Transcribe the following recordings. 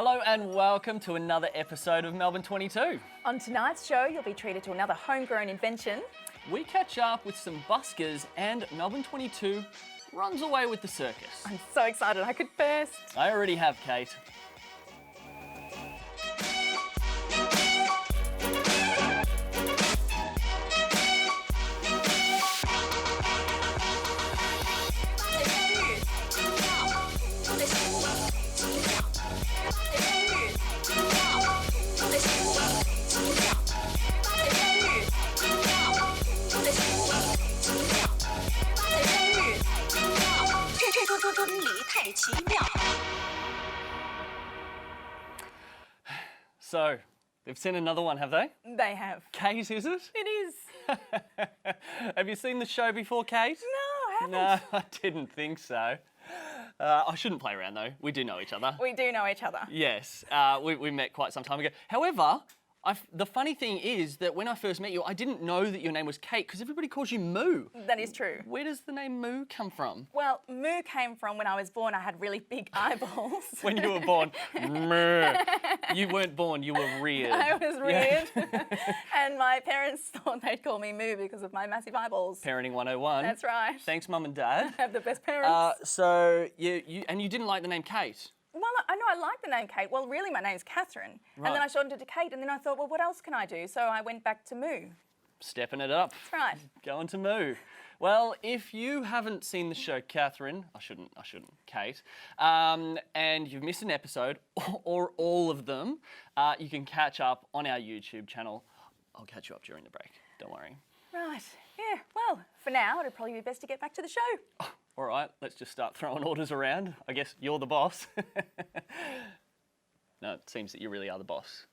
Hello and welcome to another episode of Melbourne 22. On tonight's show, you'll be treated to another homegrown invention. We catch up with some buskers and Melbourne 22 runs away with the circus. I'm so excited I could first. I already have, Kate. So, they've seen another one, have they? They have. Kate, is it? It is. Have you seen the show before, Kate? No, I haven't. No, I didn't think so. I shouldn't play around though. We do know each other. We do know each other. Yes, we met quite some time ago. However, the funny thing is that when I first met you, I didn't know that your name was Kate because everybody calls you Moo. That is true. Where does the name Moo come from? Well, Moo came from when I was born. I had really big eyeballs. When you were born, Moo. You weren't born, you were reared. I was reared. And my parents thought they'd call me Moo because of my massive eyeballs. Parenting 101. That's right. Thanks, Mum and Dad. I have the best parents. So you didn't like the name Kate? Well, I know I like the name Kate. Well, really, my name's Catherine. Right. And then I shortened it to Kate, and then I thought, well, what else can I do? So I went back to Moo. Stepping it up. That's right. Going to Moo. Well, if you haven't seen the show, Catherine, I shouldn't, Kate, and you've missed an episode or all of them, you can catch up on our YouTube channel. I'll catch you up during the break. Don't worry. Right. Yeah. Well, for now, it'd probably be best to get back to the show. All right, let's just start throwing orders around. I guess you're the boss. No, it seems that you really are the boss.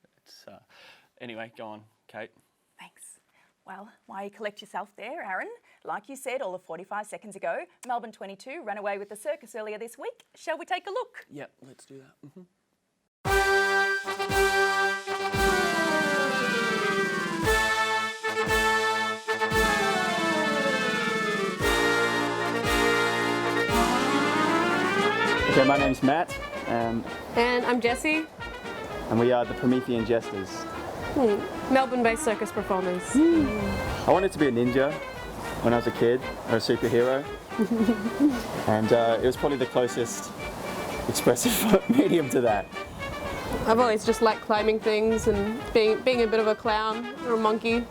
Anyway, go on, Kate. Thanks. Well, while you collect yourself there, Aaron, like you said all of 45 seconds ago, Melbourne 22 ran away with the circus earlier this week. Shall we take a look? Yep, let's do that. Mm-hmm. Okay, my name's Matt, And I'm Jessie, and we are the Promethean Jesters. Melbourne-based circus performers. I wanted to be a ninja when I was a kid, or a superhero, and it was probably the closest expressive medium to that. I've always just liked climbing things and being a bit of a clown or a monkey,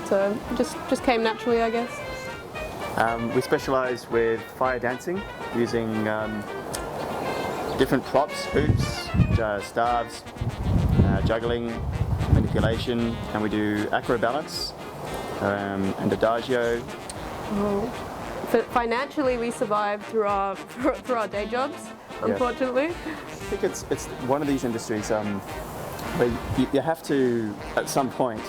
so just came naturally, I guess. We specialise with fire dancing, using different props, hoops, staves, juggling, manipulation, and we do acrobalance and adagio. Financially, we survive through our day jobs, unfortunately. I think it's one of these industries where you have to, at some point,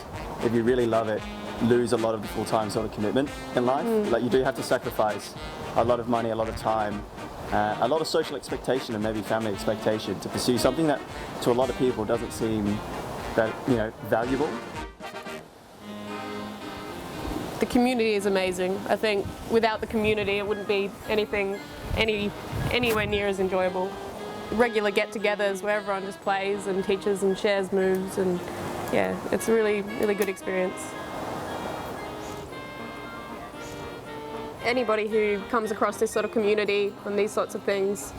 if you really love it, lose a lot of the full-time sort of commitment in life. Like you do have to sacrifice a lot of money, a lot of time, a lot of social expectation and maybe family expectation to pursue something that to a lot of people doesn't seem that, valuable. The community is amazing. I think without the community, it wouldn't be anywhere near as enjoyable. Regular get-togethers where everyone just plays and teaches and shares moves, and yeah, it's a really, really good experience. Anybody who comes across this sort of community and these sorts of things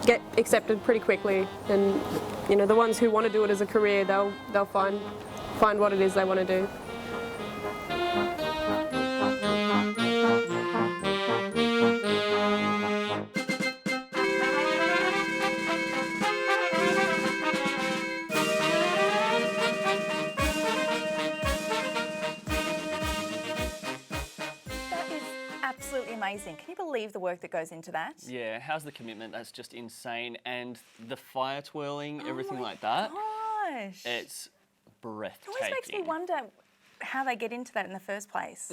get accepted pretty quickly, and the ones who want to do it as a career, they'll find what it is they want to do. Absolutely amazing. Can you believe the work that goes into that? Yeah, how's the commitment? That's just insane. And the fire twirling, everything like that. Gosh. It's breathtaking. It always makes me wonder how they get into that in the first place.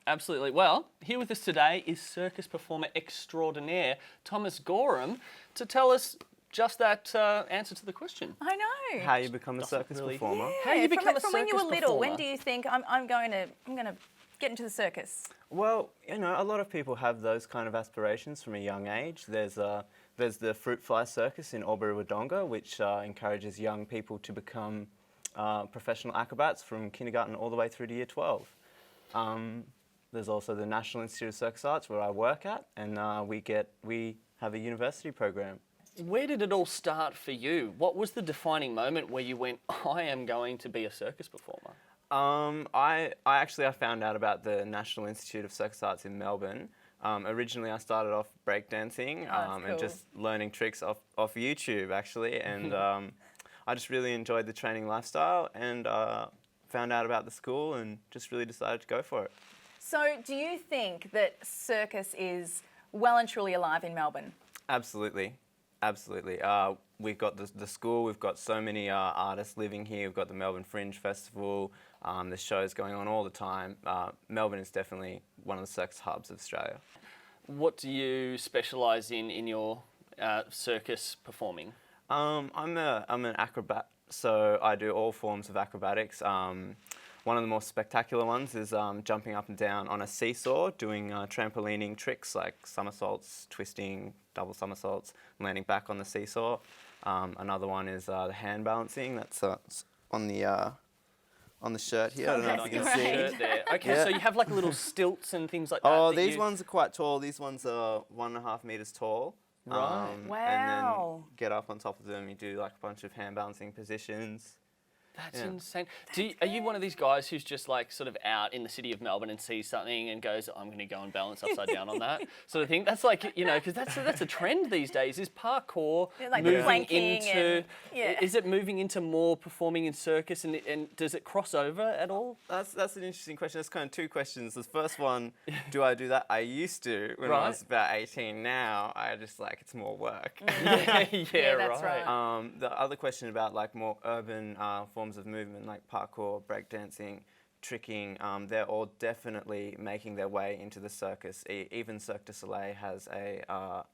Absolutely. Well, here with us today is circus performer extraordinaire Thomas Gorham to tell us just that answer to the question. I know. How you become a circus performer. Yeah, How you become a from when you were circus little, performer? when do you think I'm going to get into the circus? Well, a lot of people have those kind of aspirations from a young age. There's there's the Fruit Fly Circus in Albury-Wodonga, which encourages young people to become professional acrobats from kindergarten all the way through to year 12. There's also the National Institute of Circus Arts, where I work at, and we have a university program. Where did it all start for you? What was the defining moment where you went, I am going to be a circus performer? I found out about the National Institute of Circus Arts in Melbourne. Originally, I started off breakdancing and just learning tricks off YouTube, actually, and I just really enjoyed the training lifestyle and found out about the school and just really decided to go for it. So do you think that circus is well and truly alive in Melbourne? Absolutely. Absolutely. We've got the school, we've got so many artists living here, we've got the Melbourne Fringe Festival, there's shows going on all the time. Melbourne is definitely one of the circus hubs of Australia. What do you specialise in your circus performing? I'm an acrobat, so I do all forms of acrobatics. One of the more spectacular ones is jumping up and down on a seesaw, doing trampolining tricks like somersaults, twisting, double somersaults, and landing back on the seesaw. Another one is the hand balancing. That's on the shirt here. I don't know if you can see it. There. Okay, Yeah. so you have like little stilts and things like that. Oh, that these you... ones are quite tall. These ones are 1.5 meters tall. Right. And Wow. then get up on top of them. You do like a bunch of hand balancing positions. That's Yeah. insane. Are you one of these guys who's just like sort of out in the city of Melbourne and sees something and goes, I'm going to go and balance upside down on that sort of thing? That's like, you know, because that's a trend these days. Is parkour Yeah, like the moving planking into? and- yeah. Is it moving into more performing in circus and does it cross over at all? That's an interesting question. That's kind of two questions. The first one, do I do that? I used to when Right. I was about 18. Now I just like it's more work. Yeah, Yeah, that's right. The other question about like more urban forms of movement like parkour, breakdancing, tricking, they're all definitely making their way into the circus. Even Cirque du Soleil has a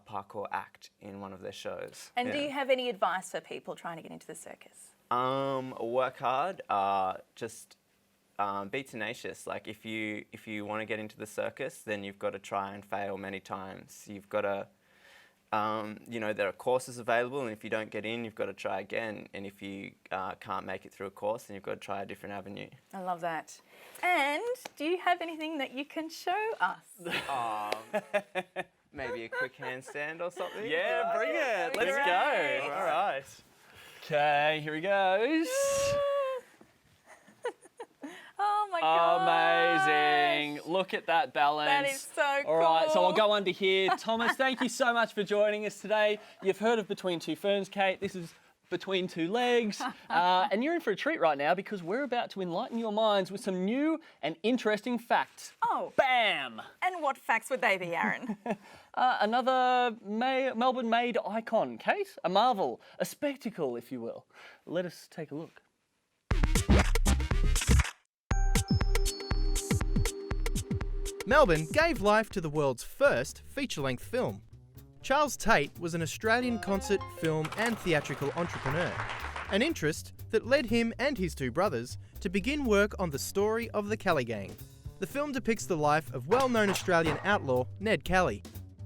parkour act in one of their shows. And do you have any advice for people trying to get into the circus? Work hard. Just be tenacious. Like if you want to get into the circus, then you've got to try and fail many times. You've got to, there are courses available, and if you don't get in, you've got to try again. And if you can't make it through a course, then you've got to try a different avenue. I love that. And do you have anything that you can show us? Maybe a quick handstand or something. Yeah, bring it. That'd be Let's great. go. All right. Okay, here he goes. Oh my god! Amazing. Look at that balance. That is so cool. All right, so I'll go under here. Thomas, thank you so much for joining us today. You've heard of Between Two Ferns, Kate. This is Between Two Legs. And you're in for a treat right now because we're about to enlighten your minds with some new and interesting facts. Oh. Bam! And what facts would they be, Aaron? Another Melbourne-made icon, Kate. A marvel, a spectacle, if you will. Let us take a look. Melbourne gave life to the world's first feature-length film. Charles Tate was an Australian concert, film and theatrical entrepreneur, an interest that led him and his two brothers to begin work on the story of the Kelly Gang. The film depicts the life of well-known Australian outlaw Ned Kelly.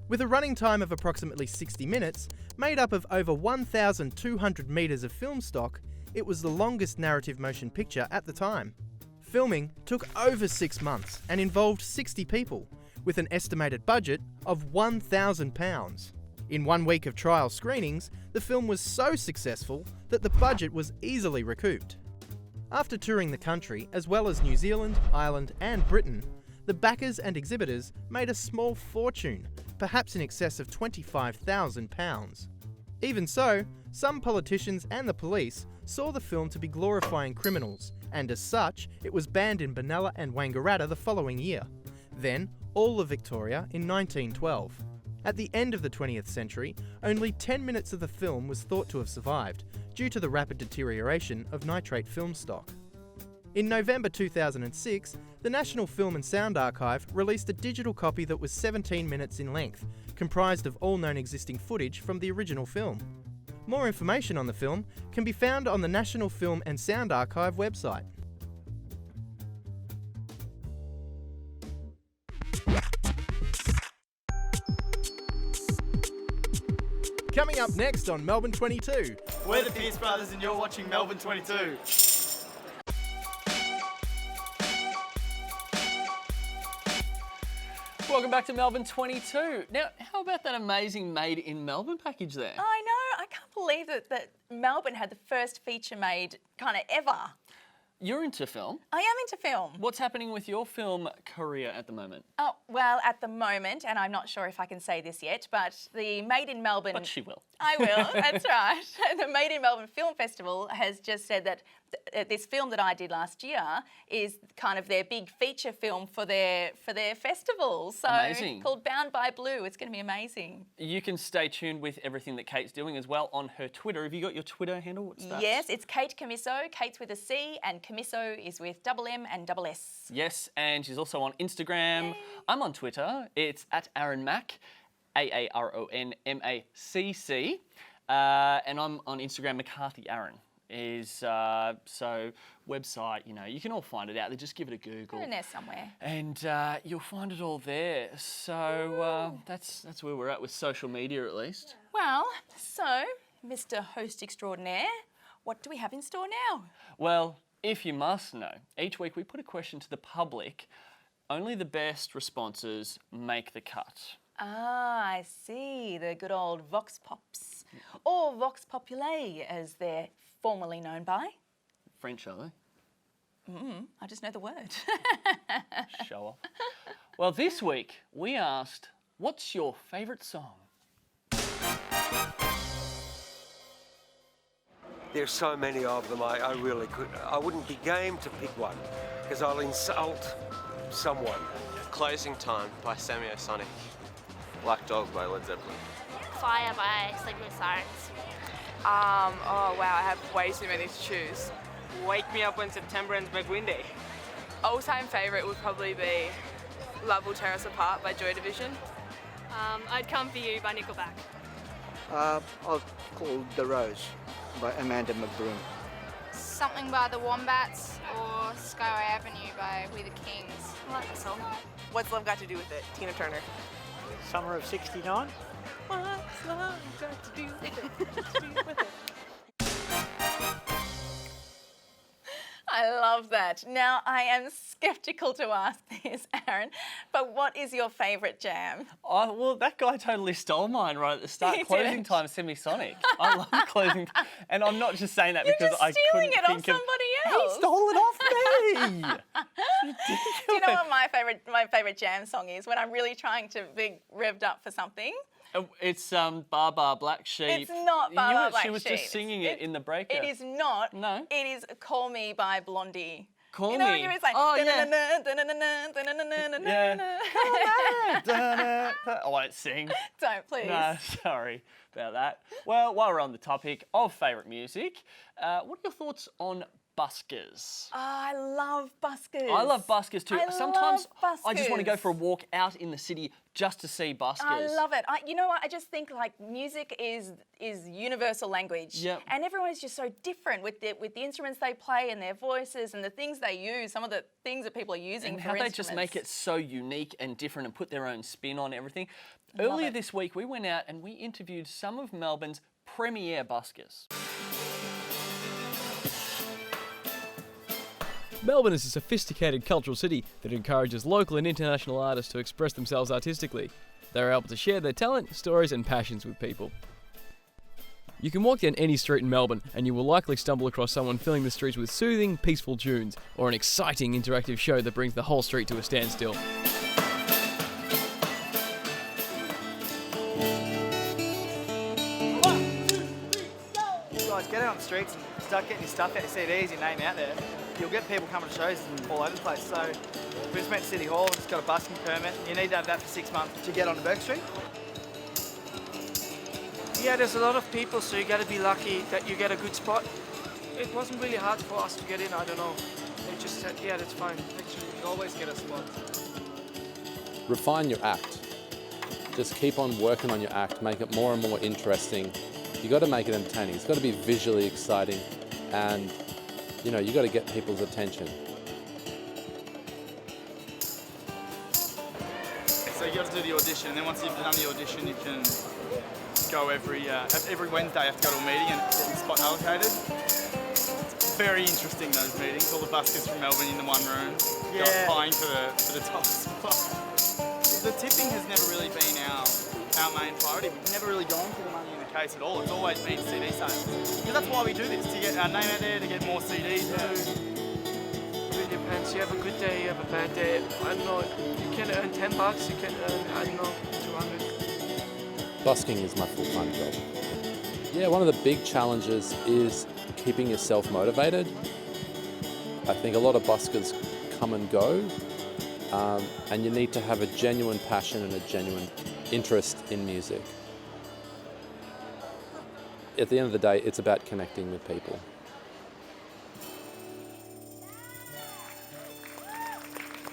With a running time of approximately 60 minutes, made up of over 1,200 metres of film stock, it was the longest narrative motion picture at the time. Filming took over 6 months and involved 60 people, with an estimated budget of £1,000. In 1 week of trial screenings, the film was so successful that the budget was easily recouped. After touring the country, as well as New Zealand, Ireland and Britain, the backers and exhibitors made a small fortune, perhaps in excess of £25,000. Even so, some politicians and the police saw the film to be glorifying criminals, and as such, it was banned in Benalla and Wangaratta the following year. Then, all of Victoria in 1912. At the end of the 20th century, only 10 minutes of the film was thought to have survived, due to the rapid deterioration of nitrate film stock. In November 2006, the National Film and Sound Archive released a digital copy that was 17 minutes in length, comprised of all known existing footage from the original film. More information on the film can be found on the National Film and Sound Archive website. Next on Melbourne 22. We're the Pierce Brothers and you're watching Melbourne 22. Welcome back to Melbourne 22. Now, how about that amazing Made in Melbourne package there? I know. I can't believe that Melbourne had the first feature made kind of ever. You're into film. I am into film. What's happening with your film career at the moment? Oh, well, at the moment, and I'm not sure if I can say this yet, but the Made in Melbourne... But she will. I will, that's right. The Made in Melbourne Film Festival has just said that this film that I did last year is kind of their big feature film for their festival. So Amazing. Called Bound by Blue. It's going to be amazing. You can stay tuned with everything that Kate's doing as well on her Twitter. Have you got your Twitter handle? What's that? Yes, it's Kate Camisso. Kate's with a C and Camisso is with double M and double S. Yes, and she's also on Instagram. Yay. I'm on Twitter. It's at Aaron Mac, AARONMACC. And I'm on Instagram, McCarthy Aaron. So website, you can all find it out there. Just give it a Google. Put in there somewhere. And you'll find it all there. So that's where we're at with social media, at least. Well, so, Mr. Host Extraordinaire, what do we have in store now? Well, if you must know, each week we put a question to the public. Only the best responses make the cut. Ah, I see. The good old Vox Pops. Or Vox Populi, as they're formerly known by. French, are they? I just know the word. Show off. Well, this week we asked, what's your favourite song? There's so many of them, I really I wouldn't be game to pick one, because I'll insult someone. Closing Time by Sonic. Black Dog by Led Zeppelin. Fire by Sleeping with Sirens. Oh wow, I have way too many to choose. Wake Me Up When September Ends by Green Day. All-time favourite would probably be Love Will Tear Us Apart by Joy Division. I'd Come For You by Nickelback. I'll call The Rose by Amanda McBroom. Something by the Wombats or Skyway Avenue by We the Kings. I like that song. What's Love Got to Do with it? Tina Turner. Summer of '69. What's love got to do with it? I love that. Now, I am sceptical to ask this, Aaron, but what is your favourite jam? Oh, well, that guy totally stole mine right at the start. He Closing did. Time, Semisonic. I love Closing Time. And I'm not just saying that You're because just I stealing couldn't it off think of... somebody else. He stole it off me! Do you know what my favourite jam song is? When I'm really trying to be revved up for something. It's Bar Bar Black Sheep. It's not Bar Bar Black She was Sheep. just singing it in the breakout. It is not. No. It is Call Me by Blondie. Call You know Me. when you're just like... Oh, yeah. Yeah. I won't sing. Don't, please. No, sorry about that. Well, while we're on the topic of favourite music, what are your thoughts on buskers? I love buskers. I love buskers too. I Sometimes love I just want to go buskers. for a walk out in the city just to see buskers. I love it. You know what? I just think like music is universal language. Yep. And everyone is just so different with the instruments they play and their voices and the things they use. Some of the things that people are using And for how they instruments. just make it so unique and different and put their own spin on everything. Love Earlier it. this week, we went out and we interviewed some of Melbourne's premier buskers. Melbourne is a sophisticated cultural city that encourages local and international artists to express themselves artistically. They are able to share their talent, stories and passions with people. You can walk down any street in Melbourne and you will likely stumble across someone filling the streets with soothing, peaceful tunes or an exciting interactive show that brings the whole street to a standstill. Guys, get out on the streets and start getting your stuff out, your CDs, your name out there. You'll get people coming to shows all over the place. So we just went to City Hall, just got a busking permit. You need to have that for 6 months to get onto Burke Street. Yeah, there's a lot of people, so you got to be lucky that you get a good spot. It wasn't really hard for us to get in, I don't know. They just said, yeah, that's fine. You always get a spot. Refine your act. Just keep on working on your act, make it more and more interesting. You got to make it entertaining. It's got to be visually exciting, and you know, you got to get people's attention. So you got to do the audition, and then once you've done the audition, you can go every Wednesday. I have to go to a meeting and get the spot allocated. It's very interesting, those meetings. All the buskers from Melbourne in the one room, vying for the top spot. The tipping has never really been our main priority. We've never really gone for the money in the case at all. It's always been CD sales. Because that's why we do this, to get our name out there, to get more CDs. It really depends. You have a good day, you have a bad day. I don't know, you can earn $10, you can earn, I don't know, 200. Busking is my full-time job. Yeah, one of the big challenges is keeping yourself motivated. I think a lot of buskers come and go, and you need to have a genuine passion and a genuine interest in music. At the end of the day, it's about connecting with people.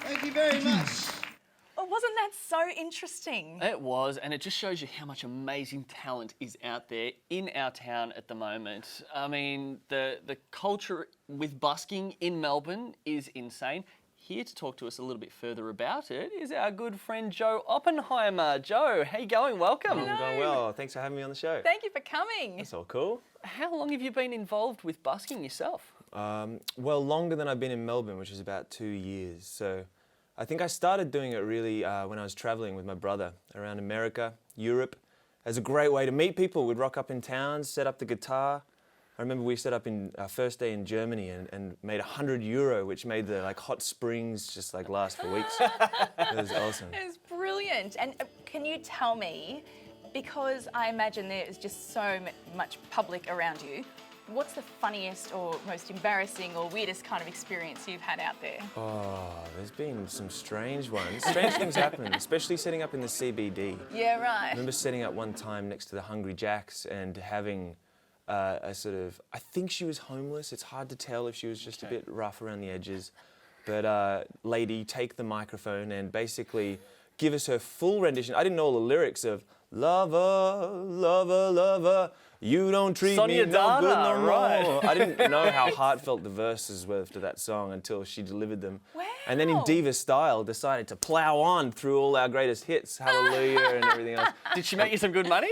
Thank you very much. Oh, wasn't that so interesting? It was, and it just shows you how much amazing talent is out there in our town at the moment. I mean, the culture with busking in Melbourne is insane. Here to talk to us a little bit further about it is our good friend Joe Oppenheimer. Joe, how you going? Welcome. I'm going well. Thanks for having me on the show. Thank you for coming. That's all cool. How long have you been involved with busking yourself? Well, longer than I've been in Melbourne, which is about 2 years. So I think I started doing it really when I was traveling with my brother around America, Europe. As a great way to meet people. We'd rock up in towns, set up the guitar. I remember we set up in our first day in Germany and made €100, which made the hot springs just last for weeks. It was awesome. It was brilliant. And can you tell me, because I imagine there is just so much public around you, what's the funniest or most embarrassing or weirdest kind of experience you've had out there? Oh, there's been some strange ones. Strange things happen, especially setting up in the CBD. Yeah, right. I remember setting up one time next to the Hungry Jacks and having a sort of, I think she was homeless. It's hard to tell if she was just a bit rough around the edges. But lady take the microphone and basically give us her full rendition. I didn't know all the lyrics of Lover, lover, lover, you don't treat Sonia me no good no Dana, more. right. I didn't know how heartfelt the verses were to that song until she delivered them. Wow. And then in diva style decided to plow on through all our greatest hits, Hallelujah and everything else. Did she make you some good money?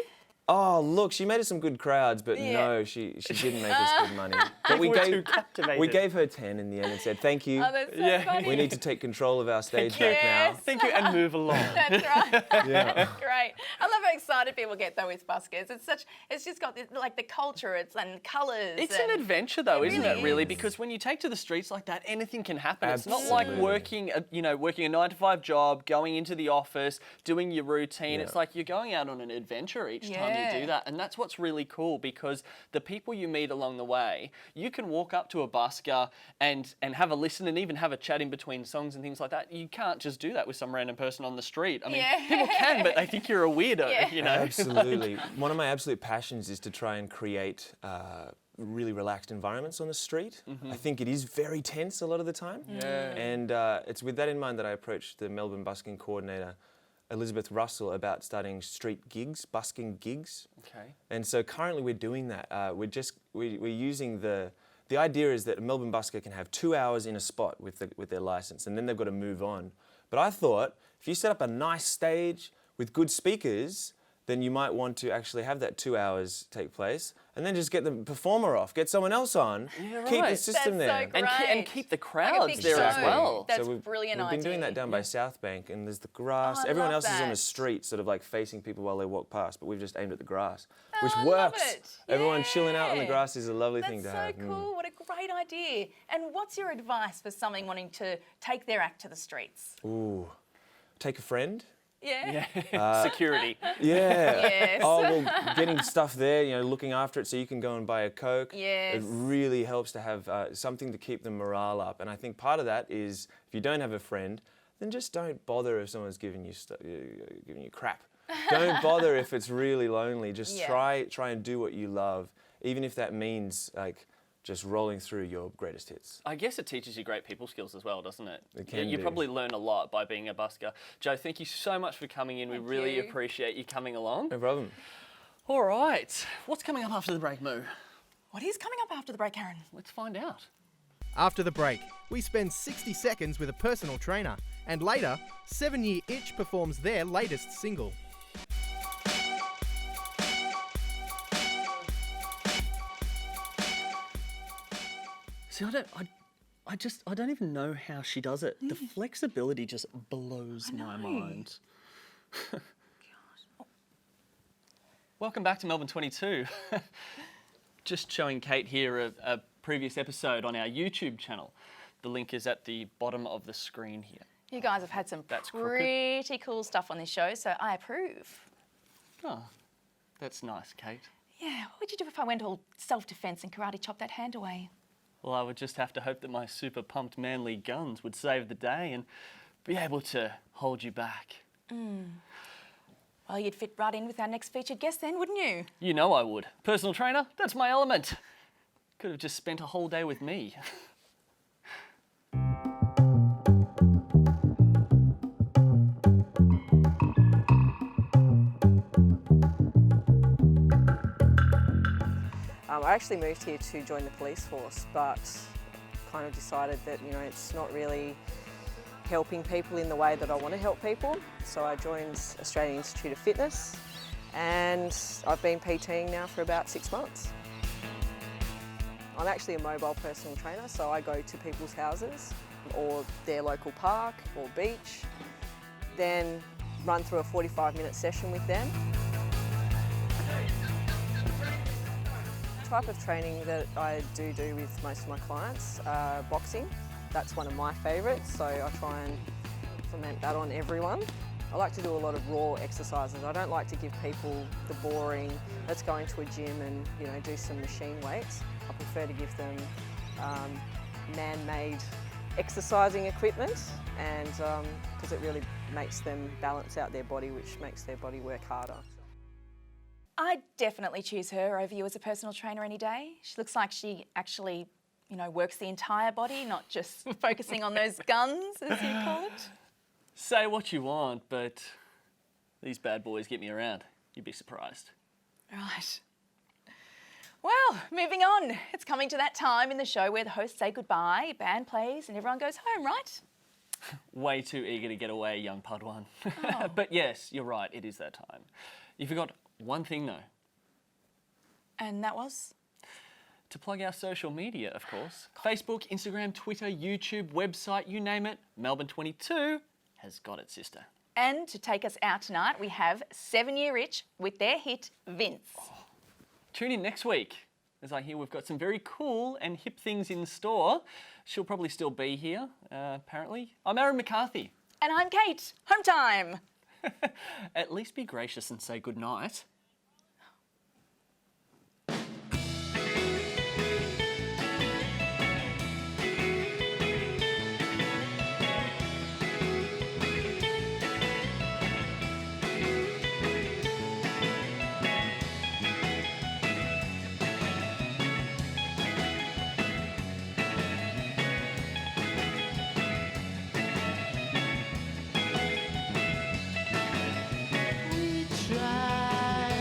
Oh, look, she made us some good crowds, but Yeah. no, she didn't make us good money. But People were too captivated. we gave her 10 in the end and said, thank you. Oh, that's so funny. We need to take control of our stage back now. Thank you, and move along. That's right. Yeah. That's great. I love how excited people get though with buskers. It's just got this, the culture, and colours. It's an adventure, though, isn't it? really Really, is. because when you take to the streets like that, anything can happen. Absolutely. It's not like working a 9-to-5 job, going into the office, doing your routine. Yeah. It's like you're going out on an adventure each time you Yeah. do that, and that's what's really cool, because the people you meet along the way, you can walk up to a busker and have a listen and even have a chat in between songs and things like that. You can't just do that with some random person on the street. I mean, Yeah. people can, but they think you're a weirdo. Yeah. You know. Absolutely. One of my absolute passions is to try and create really relaxed environments on the street. I think it is very tense a lot of the time. Yeah. And it's with that in mind that I approached the Melbourne busking coordinator, Elizabeth Russell, about starting street gigs, busking gigs. Okay. And so currently we're doing that. We're using the idea is that a Melbourne busker can have 2 hours in a spot with their license, and then they've got to move on. But I thought if you set up a nice stage with good speakers, then you might want to actually have that 2 hours take place, and then just get the performer off, get someone else on, Yeah, keep the right. system That's there. so And great. keep the Like a crowds big there as show. well. That's So a brilliant We've been doing idea. that down by South Bank, and there's the grass. Oh, I Everyone love else is on the that. street, sort of facing people while they walk past, but we've just aimed at the grass, Oh, which I love works. it. Everyone chilling out on the Yeah. grass is a lovely That's thing to so have. cool. What a great idea. And what's your advice for someone wanting to take their act to the streets? Ooh, take a friend. Yeah. Security. Yeah. Yes. Oh, well, getting stuff there, looking after it so you can go and buy a Coke. Yes. It really helps to have something to keep the morale up. And I think part of that is if you don't have a friend, then just don't bother if someone's giving you crap. Don't bother if it's really lonely. Just Yeah. try and do what you love, even if that means just rolling through your greatest hits. I guess it teaches you great people skills as well, doesn't it? It can You do. probably learn a lot by being a busker. Joe, thank you so much for coming in. We really you. appreciate you coming along. No problem. All right. What's coming up after the break, Moo? What is coming up after the break, Aaron? Let's find out. After the break, we spend 60 seconds with a personal trainer, and later, 7 Year Itch performs their latest single. See, I don't even know how she does it. The flexibility just blows my mind. Welcome back to Melbourne 22. Just showing Kate here a previous episode on our YouTube channel. The link is at the bottom of the screen here. You guys have had some pretty cool stuff on this show, so I approve. Oh, that's nice, Kate. Yeah, what would you do if I went all self-defense and karate chop that hand away? Well, I would just have to hope that my super pumped manly guns would save the day and be able to hold you back. Well, you'd fit right in with our next featured guest then, wouldn't you? You know I would. Personal trainer, that's my element. Could have just spent a whole day with me. I actually moved here to join the police force, but kind of decided that, you know, it's not really helping people in the way that I want to help people. So I joined Australian Institute of Fitness, and I've been PTing now for about 6 months. I'm actually a mobile personal trainer, so I go to people's houses or their local park or beach, then run through a 45-minute session with them. The type of training that I do with most of my clients, boxing. That's one of my favourites, so I try and implement that on everyone. I like to do a lot of raw exercises. I don't like to give people the boring, let's go into a gym and, you know, do some machine weights. I prefer to give them man-made exercising equipment, and because it really makes them balance out their body, which makes their body work harder. I'd definitely choose her over you as a personal trainer any day. She looks like she actually, you know, works the entire body, not just focusing on those guns, as you call it. Say what you want, but these bad boys get me around. You'd be surprised. Right. Well, moving on. It's coming to that time in the show where the hosts say goodbye, band plays, and everyone goes home, right? Way too eager to get away, young Padawan. But yes, you're right, it is that time. You forgot one thing though. And that was? To plug our social media, of course. Facebook, Instagram, Twitter, YouTube, website, you name it. Melbourne 22 has got it, sister. And to take us out tonight, we have 7 Year Itch with their hit, Vince. Tune in next week, as I hear we've got some very cool and hip things in store. She'll probably still be here, apparently. I'm Aaron McCarthy. And I'm Kate. Home time. At least be gracious and say goodnight. We try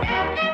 Bye.